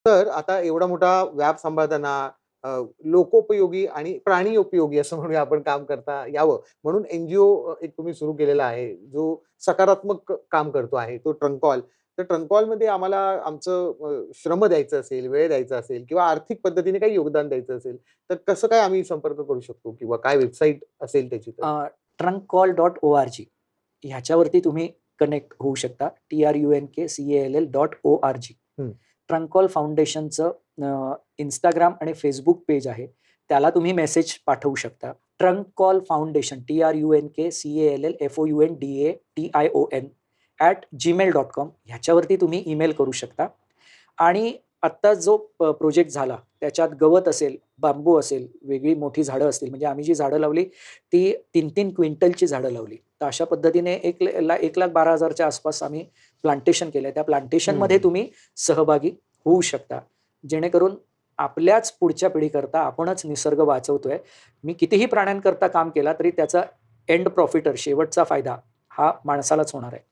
तर आता एवढा मोठा व्याप सांभाळताना लोकोपयोगी आणि प्राणी उपयोगी असं म्हणूया आपण काम करता यावं म्हणून एन-जी-ओ एक तुम्ही सुरू केलेला आहे, जो सकारात्मक काम करतो आहे, तो ट्रंक कॉल. तर ट्रंक कॉलमध्ये आम्हाला आमचं श्रम द्यायचं असेल, वेळ द्यायचा असेल किंवा आर्थिक पद्धतीने काही योगदान द्यायचं असेल, तर कसं काय आम्ही संपर्क करू शकतो किंवा काय वेबसाईट असेल त्याची तर? trunkcall.org ह्याच्यावरती तुम्ही कनेक्ट होऊ शकता. trunkcall.org. हं. ट्रंक कॉल फाउंडेशनचं Instagram आणि Facebook पेज आहे. त्याला तुम्ही मेसेज पाठवू शकता. ट्रंक कॉल फाउंडेशन trunkcallfoundation@gmail.com ह्याच्यावरती तुम्ही ईमेल करू शकता. आणि आत्ता जो प्रोजेक्ट झाला त्याच्यात गवत असेल, बांबू असेल, वेगळी मोठी झाडं असतील, म्हणजे आम्ही जी झाडं लावली ती 3-3 क्विंटलची झाडं लावली. तर अशा पद्धतीने 1,12,000 च्या आसपास आम्ही प्लांटेशन केलंय. त्या प्लांटेशनमध्ये हं. तुम्ही सहभागी होऊ शकता. जेणेकरून आपल्याच पुढच्या पिढीकरता आपणच निसर्ग वाचवतोय. मी कितीही प्राण्यांकरता काम केला तरी त्याचा एंड प्रॉफिटर शेवटचा फायदा हा माणसालाच होणार आहे.